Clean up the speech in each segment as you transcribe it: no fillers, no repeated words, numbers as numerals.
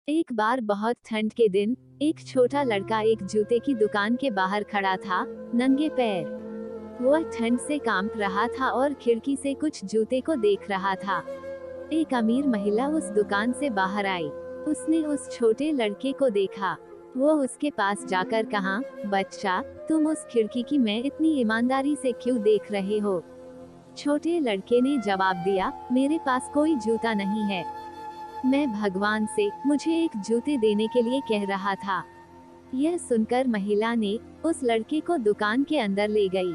एक बार बहुत ठंड के दिन एक छोटा लड़का एक जूते की दुकान के बाहर खड़ा था, नंगे पैर। वह ठंड से कांप रहा था और खिड़की से कुछ जूते को देख रहा था। एक अमीर महिला उस दुकान से बाहर आई। उसने उस छोटे लड़के को देखा। वो उसके पास जाकर कहा, बच्चा, तुम उस खिड़की की मैं इतनी ईमानदारी से क्यों देख रहे हो? छोटे लड़के ने जवाब दिया, मेरे पास कोई जूता नहीं है। मैं भगवान से मुझे एक जूते देने के लिए कह रहा था। यह सुनकर महिला ने उस लड़के को दुकान के अंदर ले गई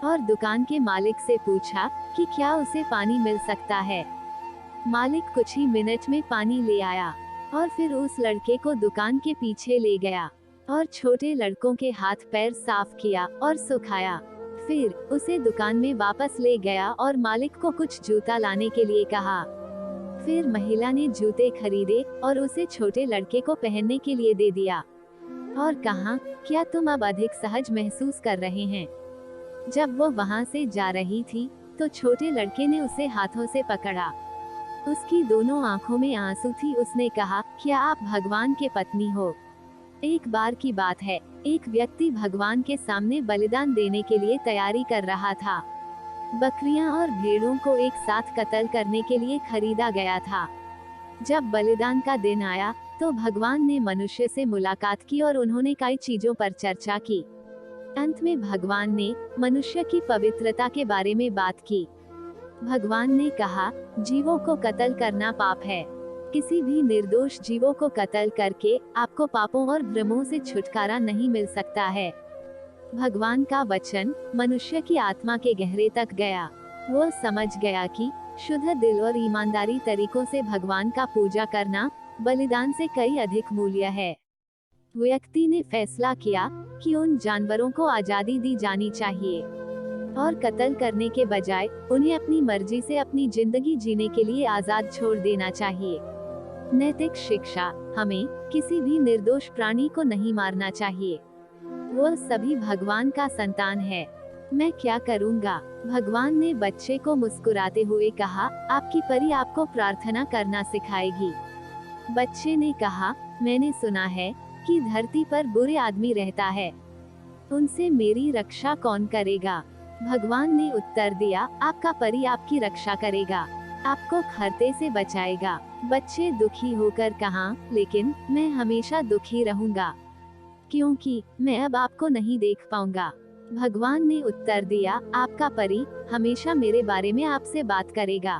और दुकान के मालिक से पूछा कि क्या उसे पानी मिल सकता है। मालिक कुछ ही मिनट में पानी ले आया और फिर उस लड़के को दुकान के पीछे ले गया और छोटे लड़कों के हाथ पैर साफ किया और सुखाया। फिर उसे दुकान में वापस ले गया और मालिक को कुछ जूता लाने के लिए कहा। फिर महिला ने जूते खरीदे और उसे छोटे लड़के को पहनने के लिए दे दिया और कहा, क्या तुम अब अधिक सहज महसूस कर रहे हैं? जब वो वहां से जा रही थी तो छोटे लड़के ने उसे हाथों से पकड़ा। उसकी दोनों आंखों में आंसू थी। उसने कहा, क्या आप भगवान के पत्नी हो? एक बार की बात है, एक व्यक्ति भगवान के सामने बलिदान देने के लिए तैयारी कर रहा था। बकरियां और भेड़ों को एक साथ कत्ल करने के लिए खरीदा गया था। जब बलिदान का दिन आया तो भगवान ने मनुष्य से मुलाकात की और उन्होंने कई चीजों पर चर्चा की। अंत में भगवान ने मनुष्य की पवित्रता के बारे में बात की। भगवान ने कहा, जीवों को कत्ल करना पाप है। किसी भी निर्दोष जीवों को कत्ल करके आपको पापों और भ्रमों से छुटकारा नहीं मिल सकता है। भगवान का वचन मनुष्य की आत्मा के गहरे तक गया। वो समझ गया कि शुद्ध दिल और ईमानदारी तरीकों से भगवान का पूजा करना बलिदान से कई अधिक मूल्य है। व्यक्ति ने फैसला किया कि उन जानवरों को आजादी दी जानी चाहिए और कत्ल करने के बजाय उन्हें अपनी मर्जी से अपनी जिंदगी जीने के लिए आजाद छोड़ देना चाहिए। नैतिक शिक्षा, हमें किसी भी निर्दोष प्राणी को नहीं मारना चाहिए। वो सभी भगवान का संतान है। मैं क्या करूँगा? भगवान ने बच्चे को मुस्कुराते हुए कहा, आपकी परी आपको प्रार्थना करना सिखाएगी। बच्चे ने कहा, मैंने सुना है कि धरती पर बुरे आदमी रहता है, उनसे मेरी रक्षा कौन करेगा? भगवान ने उत्तर दिया, आपका परी आपकी रक्षा करेगा, आपको खतरे से बचाएगा। बच्चे दुखी होकर कहा, लेकिन मैं हमेशा दुखी रहूंगा क्योंकि मैं अब आपको नहीं देख पाऊंगा। भगवान ने उत्तर दिया, आपका परी हमेशा मेरे बारे में आपसे बात करेगा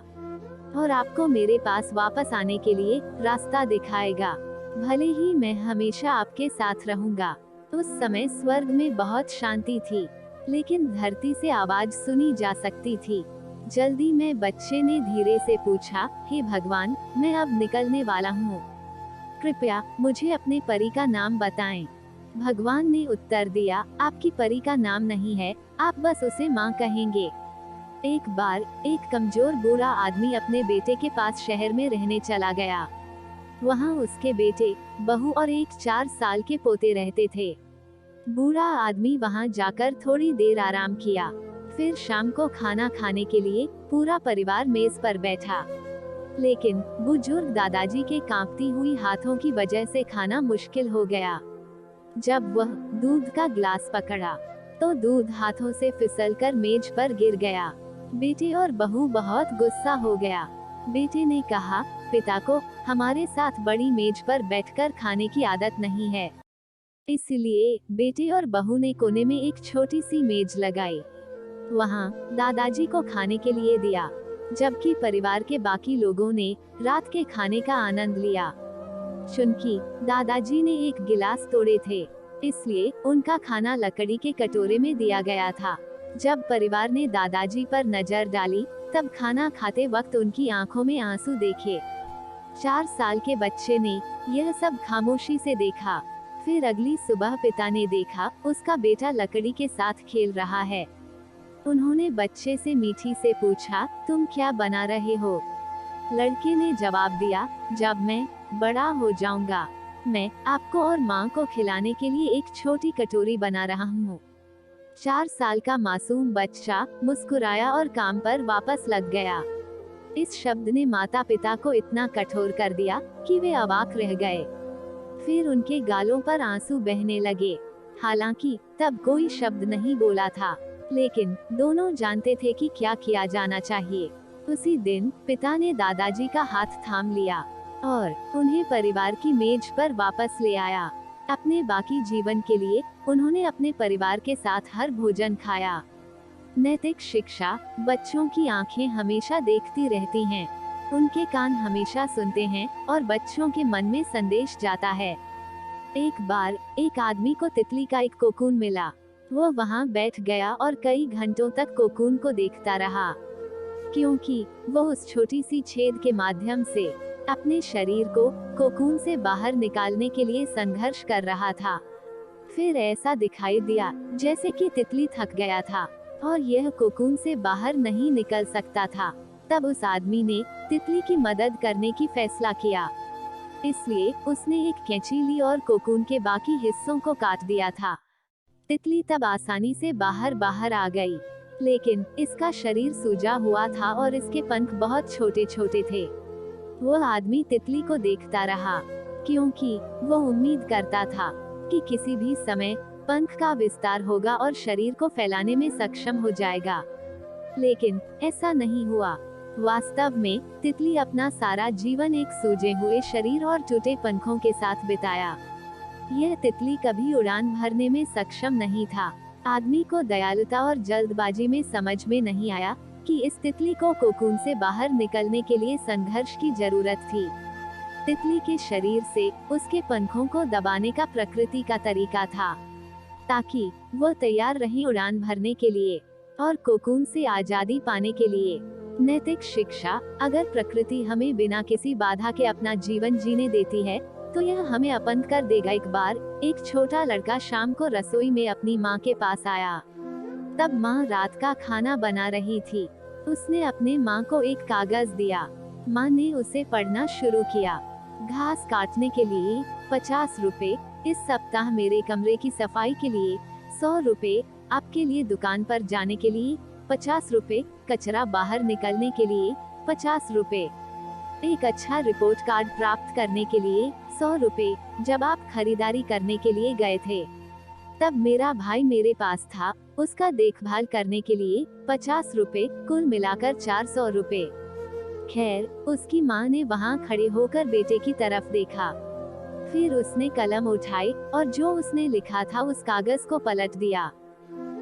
और आपको मेरे पास वापस आने के लिए रास्ता दिखाएगा। भले ही मैं हमेशा आपके साथ रहूंगा। उस समय स्वर्ग में बहुत शांति थी, लेकिन धरती से आवाज सुनी जा सकती थी। जल्दी में बच्चे ने धीरे से पूछा, हे भगवान, मैं अब निकलने वाला हूँ, कृपया मुझे अपने परी का नाम बताएं। भगवान ने उत्तर दिया, आपकी परी का नाम नहीं है, आप बस उसे माँ कहेंगे। एक बार एक कमजोर बूढ़ा आदमी अपने बेटे के पास शहर में रहने चला गया। वहाँ उसके बेटे, बहू और एक 4 साल के पोते रहते थे। बूढ़ा आदमी वहाँ जाकर थोड़ी देर आराम किया। फिर शाम को खाना खाने के लिए पूरा परिवार मेज पर बैठा, लेकिन बुजुर्ग दादाजी के कांपती हुई हाथों की वजह से खाना मुश्किल हो गया। जब वह दूध का ग्लास पकड़ा तो दूध हाथों से फिसलकर मेज पर गिर गया। बेटे और बहू बहुत गुस्सा हो गया। बेटे ने कहा, पिता को हमारे साथ बड़ी मेज पर बैठकर खाने की आदत नहीं है। इसलिए बेटे और बहू ने कोने में एक छोटी सी मेज लगाई। वहाँ दादाजी को खाने के लिए दिया, जबकि परिवार के बाकी लोगों ने रात के खाने का आनंद लिया। चूंकि दादाजी ने एक गिलास तोड़े थे, इसलिए उनका खाना लकड़ी के कटोरे में दिया गया था। जब परिवार ने दादाजी पर नजर डाली, तब खाना खाते वक्त उनकी आंखों में आंसू देखे। 4 साल के बच्चे ने यह सब खामोशी से देखा। फिर अगली सुबह पिता ने देखा, उसका बेटा लकड़ी के साथ खेल रहा है। उन्होंने बच्चे से मीठी से पूछा, तुम क्या बना रहे हो? लड़के ने जवाब दिया, जब मैं बड़ा हो जाऊंगा, मैं आपको और माँ को खिलाने के लिए एक छोटी कटोरी बना रहा हूँ। 4 साल का मासूम बच्चा मुस्कुराया और काम पर वापस लग गया। इस शब्द ने माता पिता को इतना कठोर कर दिया कि वे अवाक रह गए। फिर उनके गालों पर आंसू बहने लगे। हालांकि तब कोई शब्द नहीं बोला था, लेकिन दोनों जानते थे कि क्या किया जाना चाहिए। उसी दिन पिता ने दादाजी का हाथ थाम लिया और उन्हें परिवार की मेज पर वापस ले आया। अपने बाकी जीवन के लिए उन्होंने अपने परिवार के साथ हर भोजन खाया। नैतिक शिक्षा। बच्चों की आंखें हमेशा देखती रहती हैं, उनके कान हमेशा सुनते हैं और बच्चों के मन में संदेश जाता है। एक बार एक आदमी को तितली का एक कोकून मिला। वो वहां बैठ गया और कई घंटों तक कोकून को देखता रहा, क्योंकि वो उस छोटी सी छेद के माध्यम से अपने शरीर को कोकून से बाहर निकालने के लिए संघर्ष कर रहा था। फिर ऐसा दिखाई दिया जैसे कि तितली थक गया था और यह कोकून से बाहर नहीं निकल सकता था। तब उस आदमी ने तितली की मदद करने की फैसला किया, इसलिए उसने एक कैंची ली और कोकून के बाकी हिस्सों को काट दिया था। तितली तब आसानी से बाहर आ गई, लेकिन इसका शरीर सूजा हुआ था और इसके पंख बहुत छोटे छोटे थे। वो आदमी तितली को देखता रहा, क्योंकि वो उम्मीद करता था कि किसी भी समय पंख का विस्तार होगा और शरीर को फैलाने में सक्षम हो जाएगा। लेकिन ऐसा नहीं हुआ। वास्तव में तितली अपना सारा जीवन एक सूजे हुए शरीर और टूटे पंखों के साथ बिताया। यह तितली कभी उड़ान भरने में सक्षम नहीं था। आदमी को दयालुता और जल्दबाजी में समझ में नहीं आया कि इस तितली को कोकून से बाहर निकलने के लिए संघर्ष की जरूरत थी। तितली के शरीर से उसके पंखों को दबाने का प्रकृति का तरीका था, ताकि वो तैयार रही उड़ान भरने के लिए और कोकून से आजादी पाने के लिए। नैतिक शिक्षा। अगर प्रकृति हमें बिना किसी बाधा के अपना जीवन जीने देती है, तो यह हमें अपंग कर देगा। एक बार एक छोटा लड़का शाम को रसोई में अपनी माँ के पास आया। तब माँ रात का खाना बना रही थी। उसने अपने माँ को एक कागज दिया। माँ ने उसे पढ़ना शुरू किया। घास काटने के लिए 50 रुपए, इस सप्ताह मेरे कमरे की सफाई के लिए 100 रुपए, आपके लिए दुकान पर जाने के लिए 50 रुपए, कचरा बाहर निकलने के लिए 50 रुपए, एक अच्छा रिपोर्ट कार्ड प्राप्त करने के लिए 100 रुपए, जब आप खरीदारी करने के लिए गए थे। तब मेरा भाई मेरे पास था, उसका देखभाल करने के लिए 50 रुपए, कुल मिलाकर 400 रुपए। खैर, उसकी माँ ने वहाँ खड़े होकर बेटे की तरफ देखा। फिर उसने कलम उठाई और जो उसने लिखा था उस कागज को पलट दिया।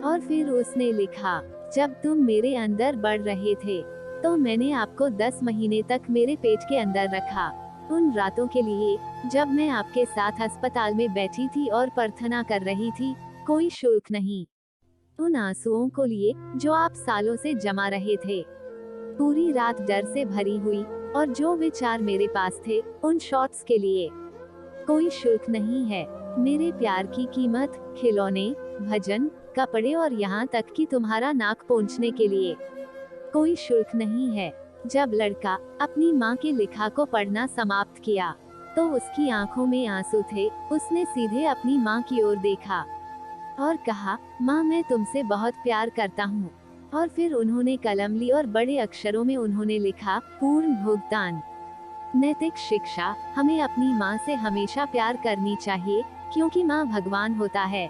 और फिर उसने लिखा, जब तुम मेरे अंदर बढ़ रहे थे, तो मैंने आपको 10 महीने तक मेरे पेट के अंदर रखा। उन रातों के लिए जब मैं आपके साथ अस्पताल में बैठी थी और प्रार्थना कर रही थी, कोई शुल्क नहीं। उन आंसुओं को लिए जो आप सालों से जमा रहे थे। पूरी रात डर से भरी हुई और जो विचार मेरे पास थे, उन शॉट्स के लिए कोई शुल्क नहीं है। मेरे प्यार की कीमत खिलौने, भजन, कपड़े और यहाँ तक कि तुम्हारा नाक पोंछने के लिए कोई शुल्क नहीं है। जब लड़का अपनी माँ के लिखा को पढ़ना समाप्त किया, तो उसकी आंखों में आंसू थे। उसने सीधे अपनी माँ की ओर देखा और कहा, माँ, मैं तुमसे बहुत प्यार करता हूँ। और फिर उन्होंने कलम ली और बड़े अक्षरों में उन्होंने लिखा, पूर्ण भुगतान। नैतिक शिक्षा। हमें अपनी माँ से हमेशा प्यार करनी चाहिए, क्योंकि माँ भगवान होता है।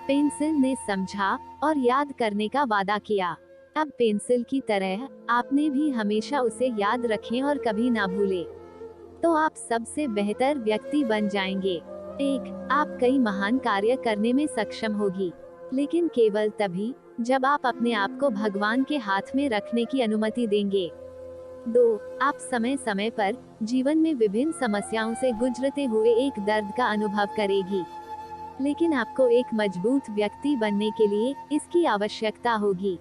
पेंसिल ने समझा और याद करने का वादा किया। अब पेंसिल की तरह आपने भी हमेशा उसे याद रखें और कभी ना भूलें, तो आप सबसे बेहतर व्यक्ति बन जाएंगे। आप कई महान कार्य करने में सक्षम होगी, लेकिन केवल तभी जब आप अपने आप को भगवान के हाथ में रखने की अनुमति देंगे। 2. आप समय समय पर जीवन में विभिन्न समस्याओं से गुजरते हुए एक दर्द का अनुभव करेगी, लेकिन आपको एक मजबूत व्यक्ति बनने के लिए इसकी आवश्यकता होगी।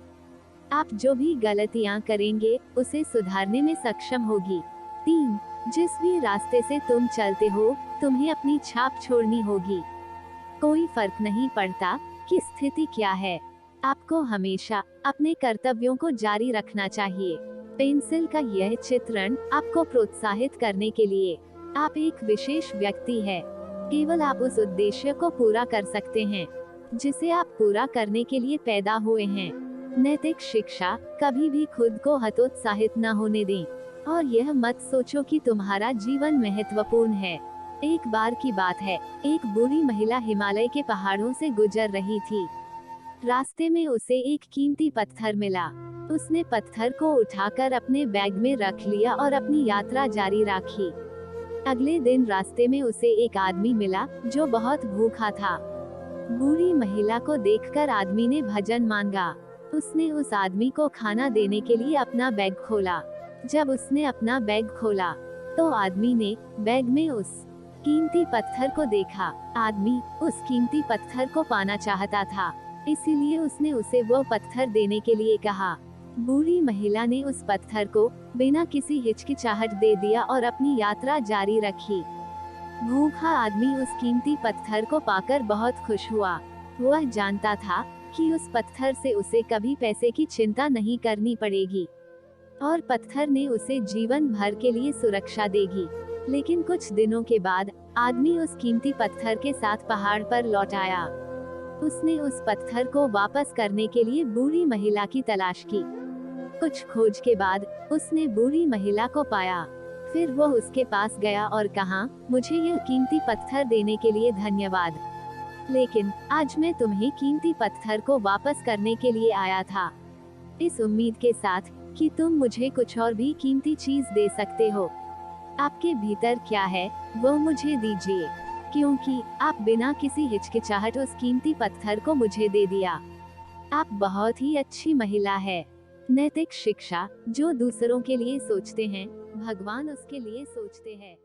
आप जो भी गलतियां करेंगे, उसे सुधारने में सक्षम होगी। 3. जिस भी रास्ते से तुम चलते हो, तुम्हें अपनी छाप छोड़नी होगी। कोई फर्क नहीं पड़ता कि स्थिति क्या है, आपको हमेशा अपने कर्तव्यों को जारी रखना चाहिए। पेंसिल का यह चित्रण आपको प्रोत्साहित करने के लिए, आप एक विशेष व्यक्ति है। केवल आप उस उद्देश्य को पूरा कर सकते हैं जिसे आप पूरा करने के लिए पैदा हुए हैं। नैतिक शिक्षा, कभी भी खुद को हतोत्साहित न होने दें और यह मत सोचो कि तुम्हारा जीवन महत्वपूर्ण है। एक बार की बात है, एक बूढ़ी महिला हिमालय के पहाड़ों से गुजर रही थी। रास्ते में उसे एक कीमती पत्थर मिला। उसने पत्थर को उठाकर अपने बैग में रख लिया और अपनी यात्रा जारी रखी। अगले दिन रास्ते में उसे एक आदमी मिला जो बहुत भूखा था। बूढ़ी महिला को देखकर आदमी ने भजन मांगा। उसने उस आदमी को खाना देने के लिए अपना बैग खोला। जब उसने अपना बैग खोला तो आदमी ने बैग में उस कीमती पत्थर को देखा। आदमी उस कीमती पत्थर को पाना चाहता था, इसीलिए उसने उसे वो पत्थर देने के लिए कहा। बूढ़ी महिला ने उस पत्थर को बिना किसी हिचकिचाहट दे दिया और अपनी यात्रा जारी रखी। भूखा आदमी उस कीमती पत्थर को पाकर बहुत खुश हुआ। वह जानता था कि उस पत्थर से उसे कभी पैसे की चिंता नहीं करनी पड़ेगी और पत्थर ने उसे जीवन भर के लिए सुरक्षा देगी। लेकिन कुछ दिनों के बाद आदमी उस कीमती पत्थर के साथ पहाड़ पर लौट आया। उसने उस पत्थर को वापस करने के लिए बूढ़ी महिला की तलाश की। कुछ खोज के बाद उसने बूढ़ी महिला को पाया। फिर वो उसके पास गया और कहा, मुझे यह कीमती पत्थर देने के लिए धन्यवाद, लेकिन आज मैं तुम्हें कीमती पत्थर को वापस करने के लिए आया था, इस उम्मीद के साथ कि तुम मुझे कुछ और भी कीमती चीज दे सकते हो। आपके भीतर क्या है वो मुझे दीजिए, क्योंकि आप बिना किसी हिचकिचाहट उस कीमती पत्थर को मुझे दे दिया। आप बहुत ही अच्छी महिला है। नैतिक शिक्षा, जो दूसरों के लिए सोचते हैं, भगवान उसके लिए सोचते हैं।